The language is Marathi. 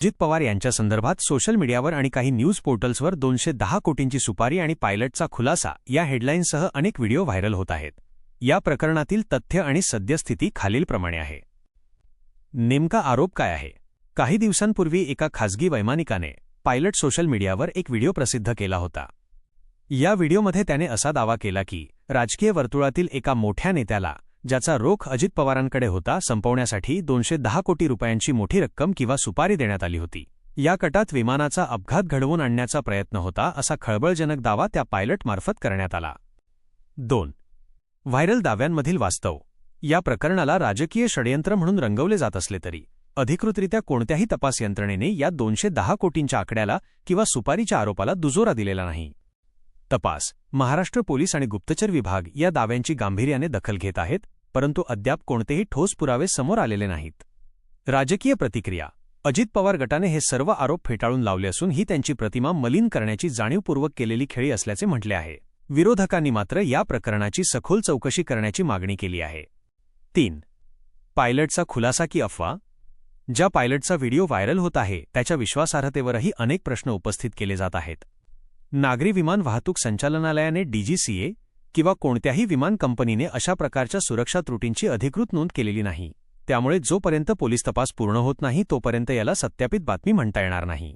अजित पवार यांच्या संदर्भात सोशल मीडियावर आणि काही न्यूज पोर्टल्सवर 210 कोटींची सुपारी आणि पायलटचा खुलासा या हेडलाईन्ससह अनेक व्हिडिओ व्हायरल होत आहेत। या प्रकरणातील तथ्य आणि सद्यस्थिती खालीलप्रमाणे आहे। नेमका आरोप काय आहे? काही दिवसांपूर्वी एका खासगी वैमानिकाने पायलट सोशल मीडियावर एक व्हिडिओ प्रसिद्ध केला होता। या व्हिडिओमध्ये त्याने असा दावा केला की राजकीय वर्तुळातील एका मोठ्या नेत्याला, ज्याचा रोख अजित पवारांकडे होता, संपवण्यासाठी 210 कोटी रुपयांची मोठी रक्कम किंवा सुपारी देण्यात आली होती। या कटात विमानाचा अपघात घडवून आणण्याचा प्रयत्न होता, असा खळबळजनक दावा त्या पायलटमार्फत करण्यात आला। 2. व्हायरल दाव्यांमधील वास्तव। या प्रकरणाला राजकीय षडयंत्र म्हणून रंगवले जात असले तरी अधिकृतरित्या कोणत्याही तपास यंत्रणेने या 210 कोटींच्या आकड्याला किंवा सुपारीच्या आरोपाला दुजोरा दिलेला नाही। तपास, महाराष्ट्र पोलीस आणि गुप्तचर विभाग या दाव्यांची गांभीर्याने दखल घेत आहेत, परंतु अद्याप कोणतेही ठोस पुरावे समोर आलेले नाहीत। राजकीय प्रतिक्रिया। अजित पवार गटाने हे सर्व आरोप फेटाळून लावले असून ही त्यांची प्रतिमा मलिन करण्याची जाणीवपूर्वक केलेली खेळी असल्याचे म्हटले आहे। विरोधकांनी मात्र या प्रकरणाची सखोल चौकशी करण्याची मागणी केली आहे। 3. पायलटचा खुलासा की अफवा? ज्या पायलटचा व्हिडिओ व्हायरल होत आहे त्याच्या विश्वासार्हतेवरही अनेक प्रश्न उपस्थित केले जात आहेत। नागरी विमान वाहतूक संचालनालयाने DGCA किंवा कोणत्याही विमान कंपनीने अशा प्रकारच्या सुरक्षा त्रुटींची अधिकृत नोंद केलेली नाही। त्यामुळे जोपर्यंत पोलीस तपास पूर्ण होत नाही तोपर्यंत याला सत्यापित बातमी म्हणता येणार नाही।